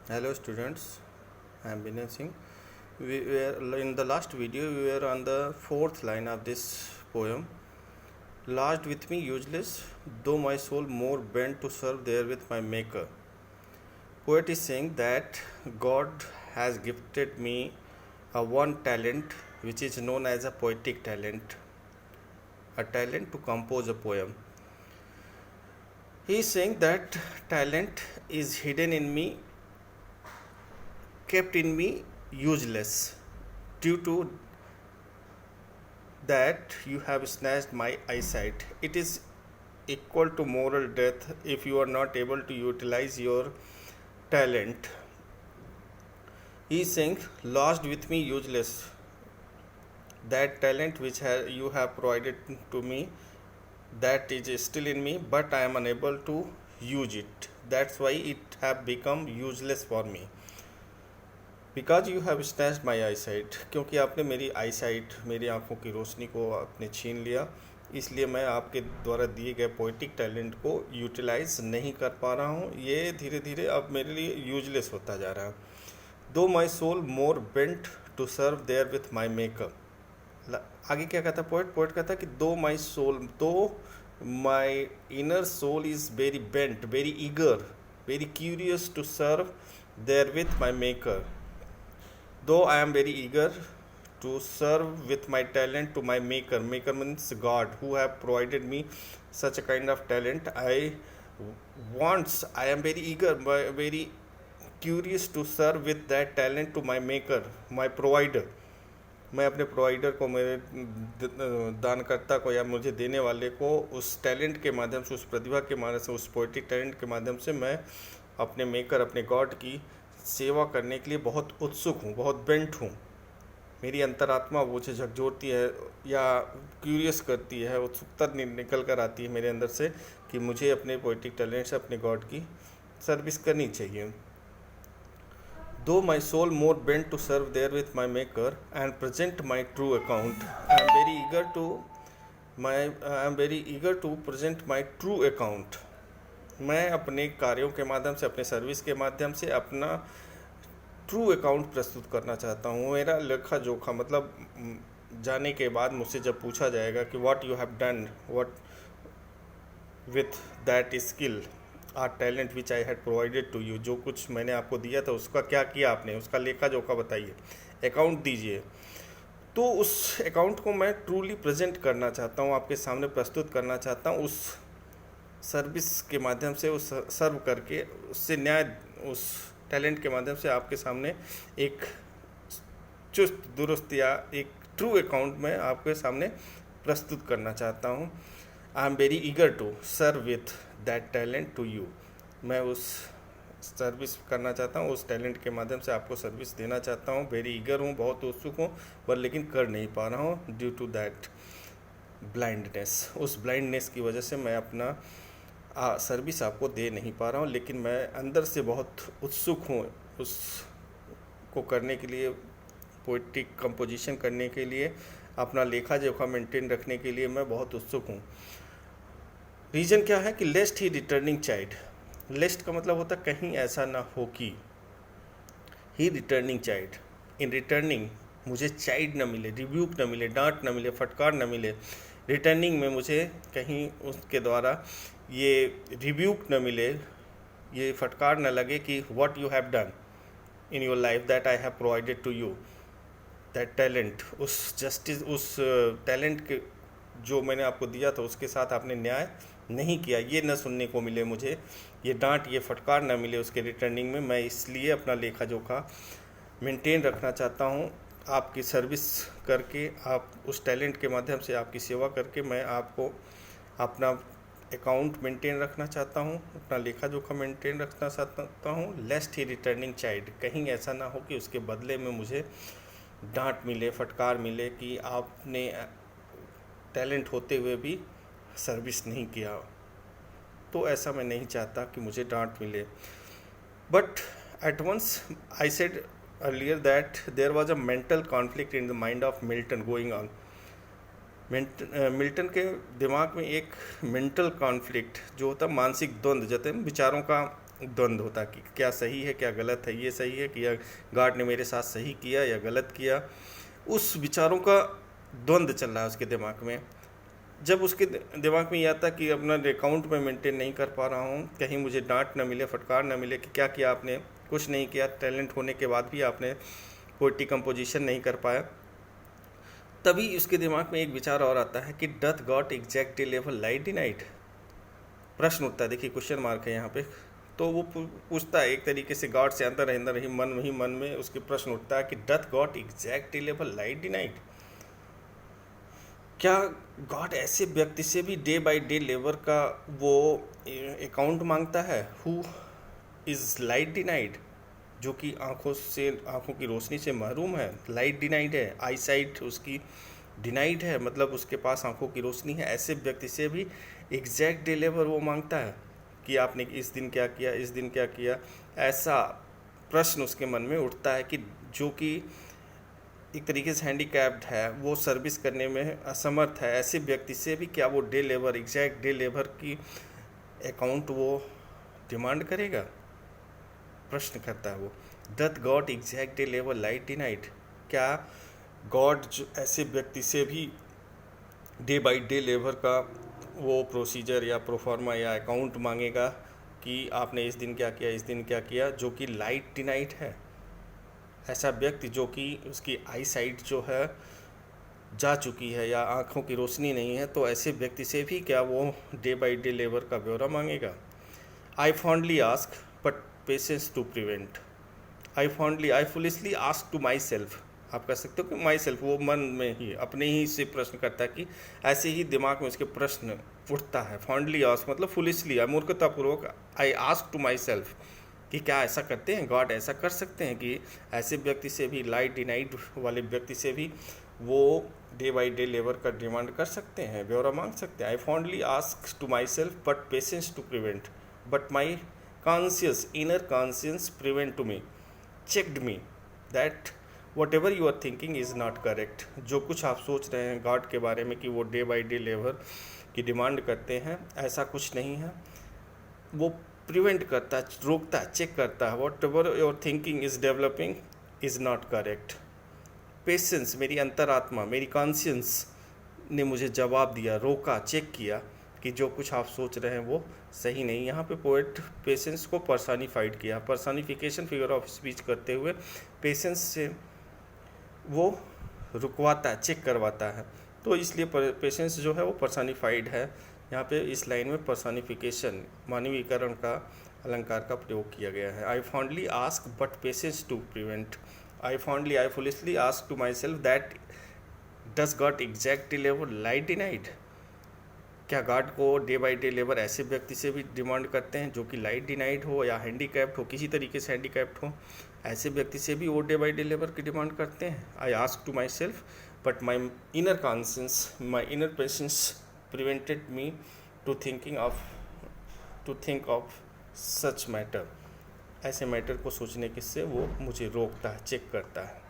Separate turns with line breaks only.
Hello students, I am Vinay Singh. We were in the last video we were on the fourth line of this poem. Lodged with me useless, though my soul more bent to serve there with my maker. Poet is saying that God has gifted me a one talent which is known as a poetic talent, a talent to compose a poem. He is saying that talent is hidden in me, kept in me useless due to that you have snatched my eyesight. It is equal to moral death if you are not able to utilize your talent. He is saying, lost with me useless. That talent which you have provided to me, that is still in me, but I am unable to use it. That's why it have become useless for me. Because you have snatched my I site, क्योंकि आपने मेरी आई site, मेरी आँखों की रोशनी को आपने छीन लिया, इसलिए मैं आपके द्वारा दिए गए पोइटिक टैलेंट को यूटिलाइज नहीं कर पा रहा हूँ. ये धीरे धीरे अब मेरे लिए यूजलेस होता जा रहा है. Though my soul more bent to serve there with my makeup. आगे क्या कहता पोइट कहता कि दो my soul, though my inner soul is very bent, very eager, very curious to serve there with my maker. Though I am very eager to serve with my talent to my maker. Maker means God, who have provided me such a kind of talent. I am very eager, very curious to serve with that talent to my maker, my provider. मैं अपने provider को, मेरे दानकर्ता को या मुझे देने वाले को उस टैलेंट के माध्यम से, उस प्रतिभा के माध्यम से, उस पोइटिक टैलेंट के माध्यम से मैं अपने मेकर, अपने गॉड की सेवा करने के लिए बहुत उत्सुक हूँ, बहुत बेंट हूँ. मेरी अंतरात्मा मुझे झकझोरती है या क्यूरियस करती है, उत्सुकता निकल कर आती है मेरे अंदर से कि मुझे अपने पोइटिक टैलेंट से अपने गॉड की सर्विस करनी चाहिए. Though my soul more bent to serve there with my maker and present my true account. I am very eager to present my true account. मैं अपने कार्यों के माध्यम से, अपने सर्विस के माध्यम से अपना ट्रू अकाउंट प्रस्तुत करना चाहता हूँ. मेरा लेखा जोखा, मतलब जाने के बाद मुझसे जब पूछा जाएगा कि what you have done, what with that skill or talent which I had provided to you, जो कुछ मैंने आपको दिया था उसका क्या किया आपने, उसका लेखा जोखा बताइए, अकाउंट दीजिए. तो उस अकाउंट को मैं ट्रूली प्रेजेंट करना चाहता हूँ, आपके सामने प्रस्तुत करना चाहता हूँ. उस सर्विस के माध्यम से, उस सर्व करके, उससे न्याय, उस टैलेंट के माध्यम से आपके सामने एक चुस्त दुरुस्त या एक ट्रू अकाउंट में आपके सामने प्रस्तुत करना चाहता हूँ. I am very eager to serve with that talent to you. मैं उस सर्विस करना चाहता हूँ, उस टैलेंट के माध्यम से आपको सर्विस देना चाहता हूँ. वेरी ईगर हूँ, बहुत उत्सुक हूँ, पर लेकिन कर नहीं पा रहा हूँ ड्यू टू दैट ब्लाइंडनेस. उस ब्लाइंडनेस की वजह से मैं अपना सर्विस आपको दे नहीं पा रहा हूँ. लेकिन मैं अंदर से बहुत उत्सुक हूँ उस को करने के लिए, पोइट्रिक कंपोजिशन करने के लिए, अपना लेखा जोखा मेंटेन रखने के लिए मैं बहुत उत्सुक हूँ. रीज़न क्या है कि लेस्ट ही रिटर्निंग चाइल्ड. लेस्ट का मतलब होता है कहीं ऐसा ना हो कि, ही रिटर्निंग चाइल्ड, इन रिटर्निंग मुझे चाइल्ड न मिले, रिब्यूक न मिले, डांट न मिले, फटकार न मिले. रिटर्निंग में मुझे कहीं उसके द्वारा ये रिब्यूक न मिले, ये फटकार न लगे कि what you have done in your life that I have provided to you. That talent, उस जस्टिस, उस टैलेंट के जो मैंने आपको दिया था उसके साथ आपने न्याय नहीं किया, ये न सुनने को मिले मुझे, ये डांट, ये फटकार न मिले उसके रिटर्निंग में. मैं इसलिए अपना लेखा जोखा मेंटेन रखना चाहता हूँ. आपकी सर्विस करके, आप उस टैलेंट के माध्यम से आपकी सेवा करके मैं आपको अपना अकाउंट मेंटेन रखना चाहता हूँ, अपना लेखा जोखा मेंटेन रखना चाहता हूँ. लेस्ट ही रिटर्निंग चाइल्ड, कहीं ऐसा ना हो कि उसके बदले में मुझे डांट मिले, फटकार मिले कि आपने टैलेंट होते हुए भी सर्विस नहीं किया. तो ऐसा मैं नहीं चाहता कि मुझे डांट मिले. But at once I said earlier that there was a mental conflict in the mind of Milton going on. Milton के दिमाग में एक मेंटल कॉन्फ्लिक्ट जो होता है, मानसिक द्वंद्व, जैसे विचारों का द्वंद्व होता है कि क्या सही है क्या गलत है, ये सही है कि या गार्ड ने मेरे साथ सही किया या गलत किया। उस विचारों का द्वंद्व चल रहा है उसके दिमाग में। जब उसके दिमाग में ये आता कि अपना अकाउंट में मेंटेन नहीं कर पा रहा हूँ, कहीं मुझे डांट न मिले, फटकार न मिले कि क्या किया आपने, कुछ नहीं किया, टैलेंट होने के बाद भी आपने पोएट्री कंपोजिशन नहीं कर पाया, तभी उसके दिमाग में एक विचार और आता है कि doth God exact level light deny it. प्रश्न उठता है, देखिए क्वेश्चन मार्क है यहाँ पे। तो वो पूछता है एक तरीके से गॉड से अंदर ही मन में उसके प्रश्न उठता है कि doth God exact level light deny it. क्या गॉड ऐसे व्यक्ति से भी डे बाय डे लेबर का वो अकाउंट मांगता है, हु इज़ लाइट डिनाइड, जो कि आँखों की रोशनी से महरूम है, लाइट डिनाइड है, आई साइट उसकी डिनाइड है, मतलब उसके पास आँखों की रोशनी है। ऐसे व्यक्ति से भी एग्जैक्ट डे लेबर वो मांगता है कि आपने इस दिन क्या किया, इस दिन क्या किया। ऐसा प्रश्न उसके मन में उठता है कि जो कि एक तरीके से हैंडीकैप्ड है, वो सर्विस करने में असमर्थ है, ऐसे व्यक्ति से भी क्या वो day labour, exact day labour की अकाउंट वो डिमांड करेगा? प्रश्न करता है वो। Doth God exact day labour light deny it, क्या गॉड जो ऐसे व्यक्ति से भी डे बाई डे लेबर का वो प्रोसीजर या प्रोफार्मा या अकाउंट मांगेगा कि आपने इस दिन क्या किया, इस दिन क्या किया, जो कि लाइट डिनाइट है? ऐसा व्यक्ति जो कि उसकी आई साइट जो है जा चुकी है या आँखों की रोशनी नहीं है, तो ऐसे व्यक्ति से भी क्या वो डे बाई डे लेबर का ब्यौरा मांगेगा? I fondly ask but patience to prevent. I foolishly ask to myself. आप कह सकते हो कि माई सेल्फ, वो मन में ही अपने ही से प्रश्न करता है कि ऐसे ही दिमाग में उसके प्रश्न उठता है। फॉन्डली आस्क मतलब फुलिशली, मूर्खतापूर्वक I ask to myself कि क्या ऐसा करते हैं, गॉड ऐसा कर सकते हैं कि ऐसे व्यक्ति से भी, लाइट डिनाइड वाले व्यक्ति से भी वो डे बाई डे लेबर का डिमांड कर सकते हैं, ब्यौरा मांग सकते हैं? I fondly ask to myself but patience to prevent, but my conscious, inner conscious prevent to me, checked me that whatever you are thinking is not correct. जो कुछ आप सोच रहे हैं गॉड के बारे में कि वो डे बाई डे लेबर की डिमांड करते हैं, ऐसा कुछ नहीं है। वो प्रिवेंट करता है, रोकता है, चेक करता है। What ever your thinking is developing is not correct. Patience, मेरी अंतरात्मा, मेरी कॉन्शियंस ने मुझे जवाब दिया, रोका, चेक किया कि जो कुछ आप सोच रहे हैं वो सही नहीं। यहाँ पे पोएट पेशेंस को पर्सनिफाइड किया, पर्सनिफिकेशन फिगर ऑफ स्पीच करते हुए पेशेंस से वो रुकवाता है, चेक करवाता है। तो इसलिए पेशेंस जो है वो पर्सनिफाइड है। यहाँ पे इस लाइन में पर्सनिफिकेशन, मानवीकरण का अलंकार का प्रयोग किया गया है। I fondly ask but patience to prevent. I foolishly ask to myself that does God exact labour light denied. क्या गॉड को डे बाई डे लेबर ऐसे व्यक्ति से भी डिमांड करते हैं जो कि लाइट डिनाइड हो या हैंडीकैप्ड हो, किसी तरीके से हैंडीकैप्ड हो, ऐसे व्यक्ति से भी वो डे बाई डे लेबर की डिमांड करते हैं? I ask to myself but my inner conscious, my inner patience prevented me to think of such matter. ऐसे मैटर को सोचने के से वो मुझे रोकता है, चेक करता है।